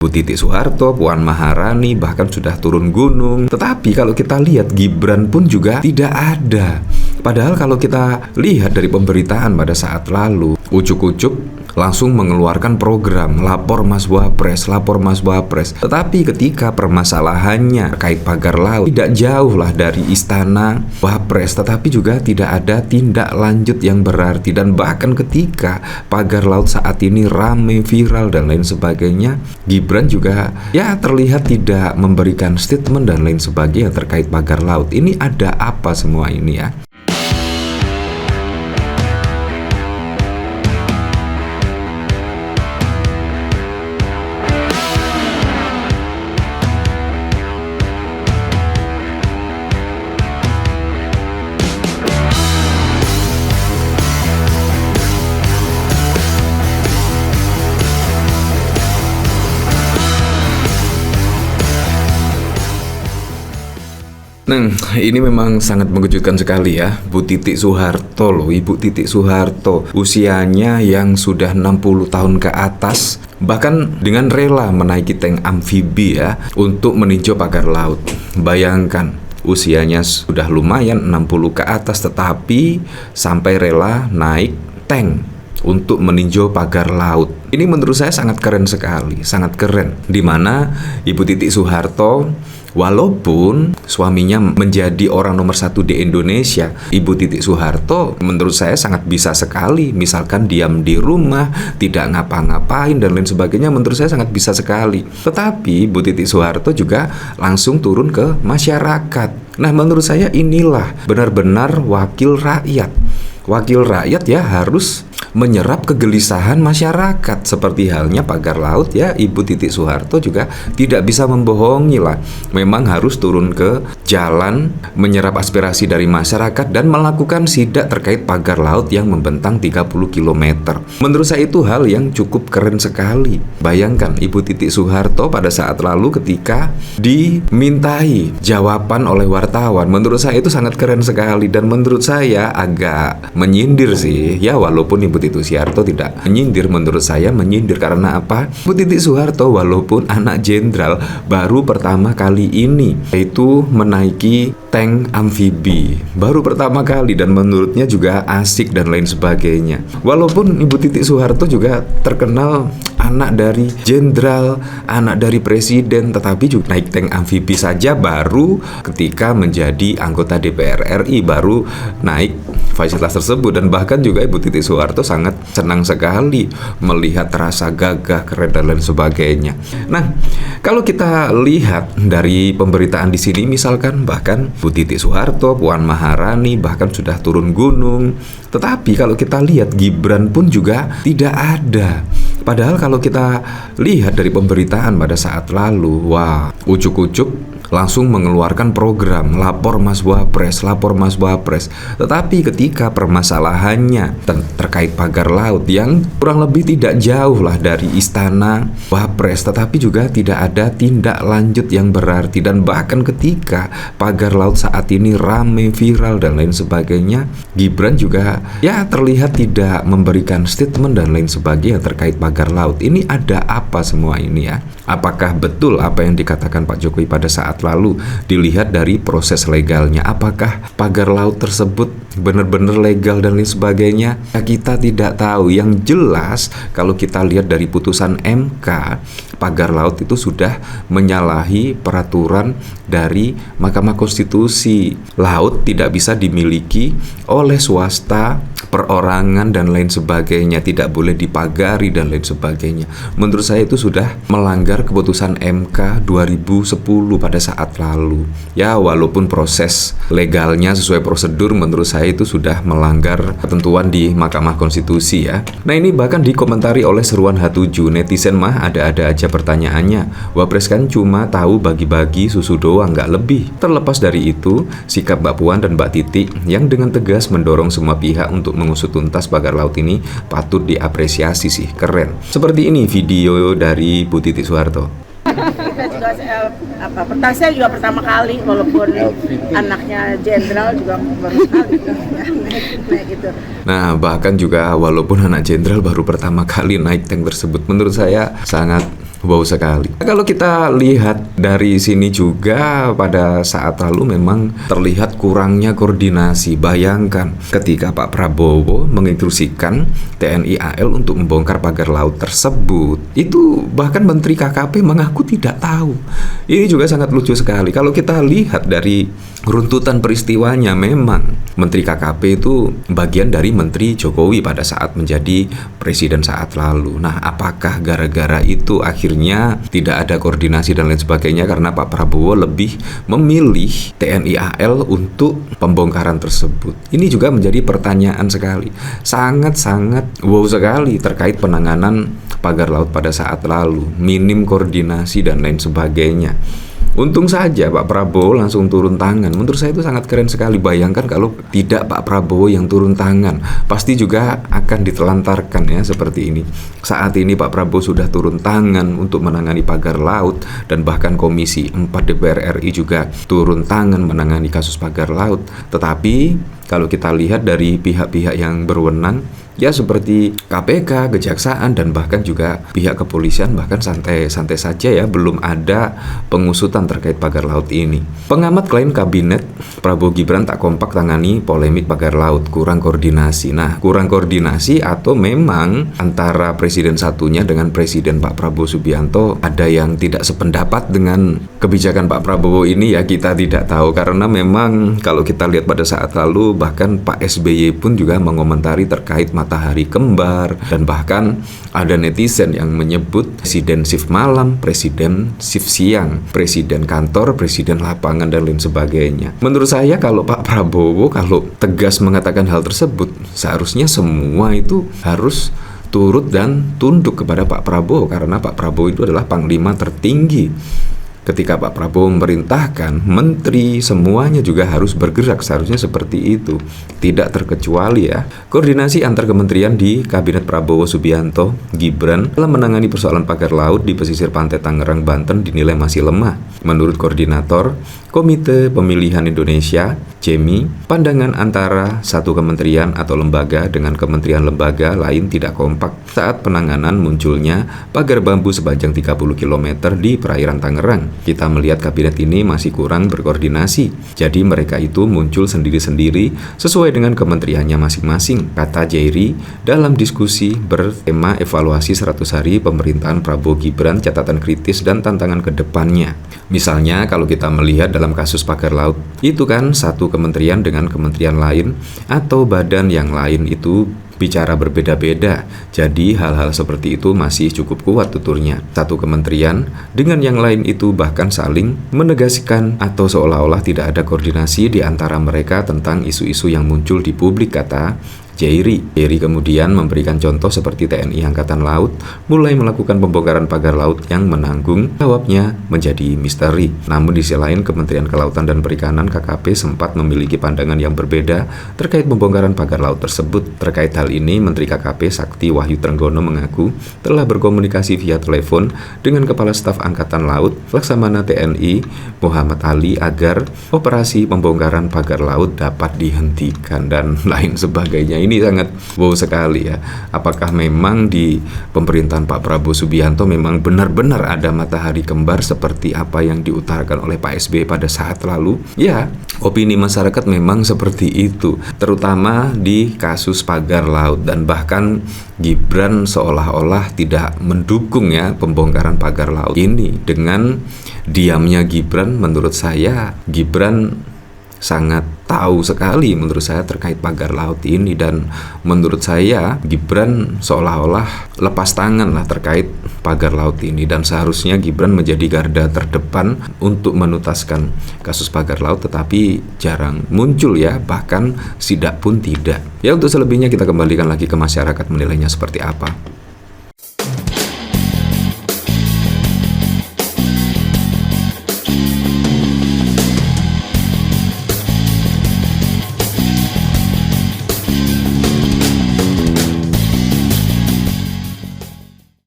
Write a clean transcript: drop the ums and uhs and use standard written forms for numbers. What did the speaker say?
Bu Titi Soeharto, Puan Maharani bahkan sudah turun gunung. Tetapi kalau kita lihat Gibran pun juga tidak ada. Padahal kalau kita lihat dari pemberitaan pada saat lalu, ucuk-ucuk langsung mengeluarkan program lapor Mas Wapres, lapor Mas Wapres. Tetapi ketika permasalahannya terkait pagar laut, tidak jauh lah dari istana Wapres, tetapi juga tidak ada tindak lanjut yang berarti. Dan bahkan ketika pagar laut saat ini rame, viral dan lain sebagainya, Gibran juga ya terlihat tidak memberikan statement dan lain sebagainya terkait pagar laut. Ini ada apa semua ini ya? Nah, ini memang sangat mengejutkan sekali ya. Bu Titi Soeharto loh, Ibu Titi Soeharto, usianya yang sudah 60 tahun ke atas, bahkan dengan rela menaiki tank amfibi ya untuk meninjau pagar laut. Bayangkan, usianya sudah lumayan 60 ke atas, tetapi sampai rela naik tank untuk meninjau pagar laut. Ini menurut saya sangat keren sekali, sangat keren. Dimana Ibu Titi Soeharto, walaupun suaminya menjadi orang nomor 1 di Indonesia, Ibu Titi Soeharto menurut saya sangat bisa sekali. Misalkan diam di rumah, tidak ngapa-ngapain dan lain sebagainya, menurut saya sangat bisa sekali. Tetapi Bu Titi Soeharto juga langsung turun ke masyarakat. Nah, menurut saya inilah benar-benar wakil rakyat. Wakil rakyat ya harus menyerap kegelisahan masyarakat. Seperti halnya pagar laut ya, Ibu Titi Soeharto juga tidak bisa membohongi lah. Memang harus turun ke jalan, menyerap aspirasi dari masyarakat dan melakukan sidak terkait pagar laut yang membentang 30 km. Menurut saya itu hal yang cukup keren sekali. Bayangkan Ibu Titi Soeharto pada saat lalu ketika dimintai jawaban oleh wartawan, menurut saya itu sangat keren sekali. Dan menurut saya agak menyindir sih ya, walaupun Ibu Titi Soeharto tidak menyindir, menurut saya menyindir. Karena apa? Bu Titi Soeharto walaupun anak jenderal baru pertama kali ini yaitu menaiki tank amfibi, baru pertama kali, dan menurutnya juga asik dan lain sebagainya. Walaupun Ibu Titi Soeharto juga terkenal anak dari jenderal, anak dari presiden, tetapi juga naik tank amfibi saja baru ketika menjadi anggota DPR RI, baru naik fasilitas tersebut. Dan bahkan juga Ibu Titi Soeharto sangat senang sekali melihat rasa gagah, keren dan lain sebagainya. Nah, kalau kita lihat dari pemberitaan di sini, misalkan bahkan Bu Titi Soeharto, Puan Maharani bahkan sudah turun gunung. Tetapi kalau kita lihat Gibran pun juga tidak ada. Padahal kalau kita lihat dari pemberitaan pada saat lalu, wah, ucuk-ucuk langsung mengeluarkan program lapor Mas Wapres, lapor Mas Wapres. Tetapi ketika permasalahannya terkait pagar laut yang kurang lebih tidak jauh lah dari istana Wapres, tetapi juga tidak ada tindak lanjut yang berarti. Dan bahkan ketika pagar laut saat ini rame, viral dan lain sebagainya, Gibran juga ya terlihat tidak memberikan statement dan lain sebagainya terkait pagar laut. Ini ada apa semua ini ya? Apakah betul apa yang dikatakan Pak Jokowi pada saat lalu? Dilihat dari proses legalnya, apakah pagar laut tersebut benar-benar legal dan lain sebagainya? Ya, kita tidak tahu. Yang jelas kalau kita lihat dari putusan MK, pagar laut itu sudah menyalahi peraturan dari Mahkamah Konstitusi. Laut tidak bisa dimiliki oleh swasta, perorangan dan lain sebagainya, tidak boleh dipagari dan lain sebagainya. Menurut saya itu sudah melanggar keputusan MK 2010 pada saat lalu. Ya, walaupun proses legalnya sesuai prosedur, menurut saya itu sudah melanggar ketentuan di Mahkamah Konstitusi ya. Nah, ini bahkan dikomentari oleh Seruan H7, netizen mah ada-ada aja pertanyaannya. Wapres kan cuma tahu bagi-bagi susu doang, nggak lebih. Terlepas dari itu, sikap Mbak Puan dan Mbak Titi yang dengan tegas mendorong semua pihak untuk mengusut tuntas pagar laut ini patut diapresiasi sih, keren. Seperti ini video dari Bu Titi Soeharto. Saya juga pertama kali, walaupun anaknya jenderal juga baru sekali naik gitu. Nah, bahkan juga walaupun anak jenderal baru pertama kali naik tank tersebut, menurut saya sangat Wow sekali. Kalau kita lihat dari sini juga pada saat lalu memang terlihat kurangnya koordinasi. Bayangkan ketika Pak Prabowo menginstruksikan TNI AL untuk membongkar pagar laut tersebut, itu bahkan Menteri KKP mengaku tidak tahu. Ini juga sangat lucu sekali. Kalau kita lihat dari runtutan peristiwanya, memang Menteri KKP itu bagian dari Menteri Jokowi pada saat menjadi presiden saat lalu. Nah, apakah gara-gara itu akhirnya tidak ada koordinasi dan lain sebagainya karena Pak Prabowo lebih memilih TNI AL untuk pembongkaran tersebut? Ini juga menjadi pertanyaan sekali. Sangat-sangat wow sekali terkait penanganan pagar laut pada saat lalu. Minim koordinasi dan lain sebagainya. Untung saja Pak Prabowo langsung turun tangan. Menurut saya itu sangat keren sekali. Bayangkan kalau tidak Pak Prabowo yang turun tangan, pasti juga akan ditelantarkan ya seperti ini. Saat ini Pak Prabowo sudah turun tangan untuk menangani pagar laut, dan bahkan Komisi 4 DPR RI juga turun tangan menangani kasus pagar laut. Tetapi kalau kita lihat dari pihak-pihak yang berwenang, ya seperti KPK, Kejaksaan, dan bahkan juga pihak kepolisian bahkan santai-santai saja ya, belum ada pengusutan terkait pagar laut ini. Pengamat klaim kabinet Prabowo Gibran tak kompak tangani polemik pagar laut, kurang koordinasi. Nah, kurang koordinasi atau memang antara presiden satunya dengan presiden Pak Prabowo Subianto ada yang tidak sependapat dengan kebijakan Pak Prabowo ini, ya kita tidak tahu. Karena memang kalau kita lihat pada saat lalu bahkan Pak SBY pun juga mengomentari terkait matahari kembar, dan bahkan ada netizen yang menyebut presiden shift malam, presiden shift siang, presiden kantor, presiden lapangan, dan lain sebagainya. Menurut saya kalau Pak Prabowo kalau tegas mengatakan hal tersebut, seharusnya semua itu harus turut dan tunduk kepada Pak Prabowo, karena Pak Prabowo itu adalah panglima tertinggi. Ketika Pak Prabowo memerintahkan, menteri semuanya juga harus bergerak, seharusnya seperti itu. Tidak terkecuali ya, koordinasi antar kementerian di Kabinet Prabowo Subianto Gibran dalam menangani persoalan pagar laut di pesisir pantai Tangerang, Banten dinilai masih lemah. Menurut koordinator Komite Pemilihan Indonesia, CEMI, pandangan antara satu kementerian atau lembaga dengan kementerian lembaga lain tidak kompak saat penanganan munculnya pagar bambu sepanjang 30 km di perairan Tangerang. Kita melihat kabinet ini masih kurang berkoordinasi, jadi mereka itu muncul sendiri-sendiri sesuai dengan kementeriannya masing-masing, kata Jerry dalam diskusi bertema evaluasi 100 hari pemerintahan Prabowo Gibran, catatan kritis dan tantangan ke depannya. Misalnya kalau kita melihat dalam kasus pagar laut, itu kan satu kementerian dengan kementerian lain atau badan yang lain itu bicara berbeda-beda. Jadi hal-hal seperti itu masih cukup kuat tuturnya. Satu kementerian dengan yang lain itu bahkan saling menegaskan atau seolah-olah tidak ada koordinasi di antara mereka tentang isu-isu yang muncul di publik, kata Jerry kemudian memberikan contoh seperti TNI Angkatan Laut mulai melakukan pembongkaran pagar laut yang menanggung jawabnya menjadi misteri. Namun di sisi lain Kementerian Kelautan dan Perikanan KKP sempat memiliki pandangan yang berbeda terkait pembongkaran pagar laut tersebut. Terkait hal ini, Menteri KKP Sakti Wahyu Trenggono mengaku telah berkomunikasi via telepon dengan Kepala Staf Angkatan Laut Laksamana TNI Muhammad Ali agar operasi pembongkaran pagar laut dapat dihentikan dan lain sebagainya. Ini sangat wow sekali ya. Apakah memang di pemerintahan Pak Prabowo Subianto memang benar-benar ada matahari kembar seperti apa yang diutarakan oleh Pak SBY pada saat lalu? Ya, opini masyarakat memang seperti itu, terutama di kasus pagar laut, dan bahkan Gibran seolah-olah tidak mendukung ya pembongkaran pagar laut ini. Dengan diamnya Gibran, menurut saya Gibran sangat tahu sekali menurut saya terkait pagar laut ini, dan menurut saya Gibran seolah-olah lepas tangan lah terkait pagar laut ini, dan seharusnya Gibran menjadi garda terdepan untuk menuntaskan kasus pagar laut, tetapi jarang muncul ya, bahkan sidak pun tidak. Ya, untuk selebihnya kita kembalikan lagi ke masyarakat menilainya seperti apa.